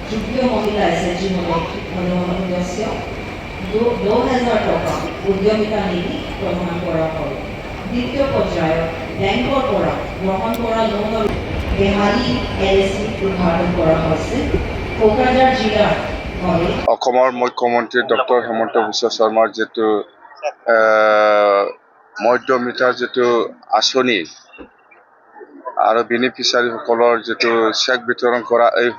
যুগীয় মহিলা এসএসজি সদস্য 2000 টাকা উদ্যমিতা নীতি প্ৰদান কৰা হয়। দ্বিতীয় পৰ্যায়ে ব্যাংকৰ পৰা গ্ৰহণ কৰা লোনৰ বেহালী এলএচি উদ্ঘাটন কৰা হৈছে। কোকৰাঝাৰ জিলাৰ অসমৰ মুখ্যমন্ত্ৰী ডক্টৰ হেমন্ত বিশ্ব শৰ্মাৰ যেটো মধ্যমিতাৰ যেটো আঁচনি আৰু বেনিফিচিয়াৰীসকলৰ যেটো চেক বিতৰণ কৰা এই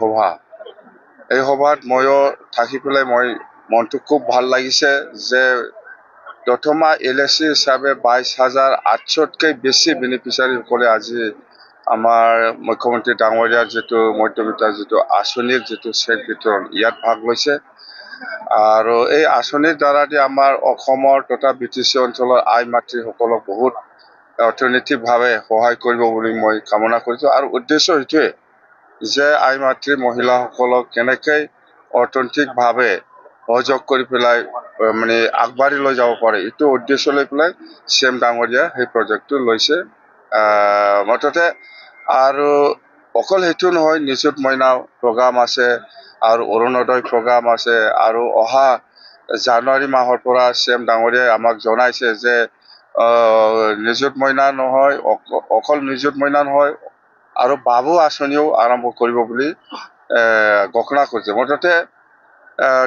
সভাত ময়ো থাকি পেলাই মই মনটো খুব ভাল লাগিছে যে প্ৰথমা এলএচি হিচাপে 22,800তকৈ বেছি বেনিফিচিয়াৰীসকলে আজি আমাৰ মুখ্যমন্ত্ৰী ডাঙৰীয়াৰ যেটো মধ্যমিতাৰ যেটো আঁচনিৰ যেটো চেক বিতৰণ ইয়াত ভাগ লৈছে আৰু এই আঁচনিৰ দ্বাৰা আমাৰ অসমৰ তথা বিটিচি অঞ্চলৰ আই মাতৃসকলক বহুত অৰ্থনৈতিকভাৱে সহায় কৰিব বুলি মই কামনা কৰিছোঁ আৰু উদ্দেশ্য এইটোৱে যে আই মাতৃ মহিলাসকলক কেনেকৈ অৰ্থনৈতিকভাৱে সহযোগ কৰি পেলাই মানে আগবাঢ়ি লৈ যাব পাৰে এইটো উদ্দেশ্য লৈ পেলাই চিএম ডাঙৰীয়া সেই প্ৰজেক্টটো লৈছে মুঠতে আৰু অকল সেইটো নহয় নিযুত মইনা প্ৰগ্ৰাম আছে আৰু অৰুণোদয় প্ৰগ্ৰাম আছে আৰু অহা জানুৱাৰী মাহৰ পৰা চিএম ডাঙৰীয়াই আমাক জনাইছে যে নিযুত মইনা নহয় অকল নিযুত মইনা নহয় আৰু বাবু আঁচনিও আৰম্ভ কৰিব বুলি ঘোষণা কৰিছে। মুঠতে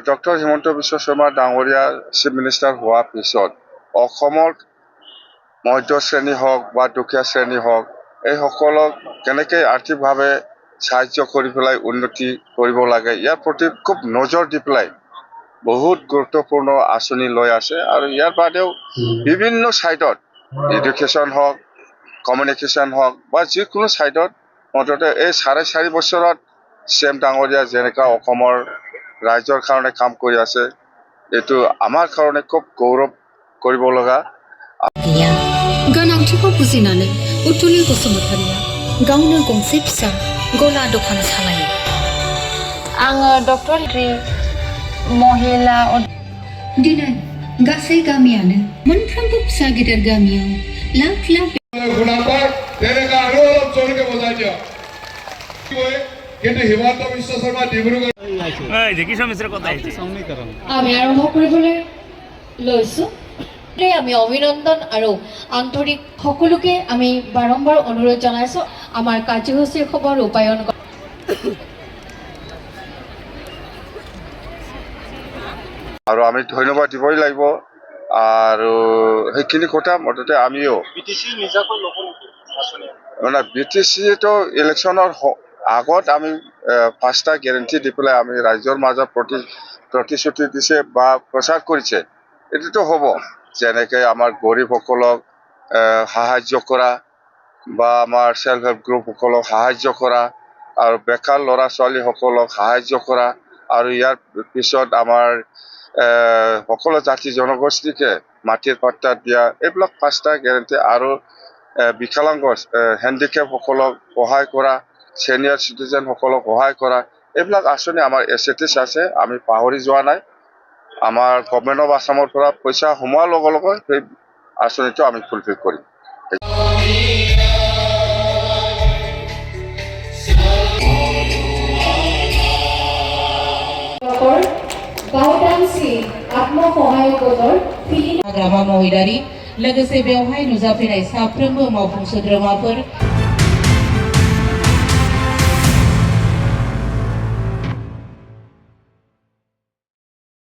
ডক্টৰ হিমন্ত বিশ্ব শৰ্মা ডাঙৰীয়া চিফ মিনিষ্টাৰ হোৱাৰ পিছত অসমৰ মধ্য শ্ৰেণী হওক বা দুখীয়া শ্ৰেণী হওক এইসকলক কেনেকৈ আৰ্থিকভাৱে সাহায্য কৰি পেলাই উন্নতি কৰিব লাগে ইয়াৰ প্ৰতি খুব নজৰ দি পেলাই বহুত গুৰুত্বপূৰ্ণ আঁচনি লৈ আছে আৰু ইয়াৰ বাদেও বিভিন্ন ছাইডত এডুকেশ্যন হওক কমিউনিকেশ্যন হওক বা যিকোনো ছাইডত মুঠতে এই 4.5 বছৰত চিএম ডাঙৰীয়া যেনেকুৱা অসমৰ ৰাইজৰ কাৰণে কাম কৰি আছে এইটো আমাৰ কাৰণে খুব গৌৰৱ কৰিব লগা। गोनांथिखौ बुजिनानै उथुलि बसुमतारिया गावनो गंसे फिसा गला दखान सालायो। आङो डक्टर महिला दिनै गासै गामियानो मोनफ्रोमबो फिसा गिदिर गामियाव लाख लाख কিন্তু হিমন্ত বিশ্ব শৰ্মা ডিব্ৰুগড় আমি আৰম্ভ কৰিবলৈ লৈছো। আমি অভিনন্দন আৰু আন্তৰিক সকলোকে আমি বাৰম্বাৰ অনুৰোধ জনাইছো আমাৰ কাৰ্যসূচী খবৰ ৰূপায়ণ আৰু আমি ধন্যবাদ দিবই লাগিব আৰু সেইখিনি কথা মুঠতে আমিও মানে বিটিচিটো ইলেকশ্যনৰ আগত আমি 5টা গেৰেণ্টি দি পেলাই আমি ৰাইজৰ মাজত প্ৰতিশ্ৰুতি দিছে বা প্ৰচাৰ কৰিছে এইটোতো হ'ব যেনেকৈ আমাৰ গৰীবসকলক সাহায্য কৰা বা আমাৰ সেল্ফ হেল্প গ্ৰুপসকলক সাহায্য কৰা আৰু বেকাৰ ল'ৰা ছোৱালীসকলক সাহায্য কৰা আৰু ইয়াৰ পিছত আমাৰ সকলো জাতি জনগোষ্ঠীকে মাটিৰ পাট্টা দিয়া এইবিলাক 5টা গেৰেণ্টি আৰু বিকলাংগ হেণ্ডিকেপসকলক সহায় কৰা ছিনিয়ৰ চিটিজেনসকলক সহায় কৰা এইবিলাক আঁচনি আমাৰ এছএটিছ আছে আমি পাহৰি যোৱা নাই। আমাৰ গভৰ্ণমেণ্ট অফ আছামৰ পৰা পইচা সোমোৱাৰ লগে লগে সেই আঁচনিটো আমি ফুলফিল কৰিম। ग्रामा महिलारि लोगोसे बेवहाय नुजाफैनाय साफ्रोमबो मावफुं सोद्रोमाफोर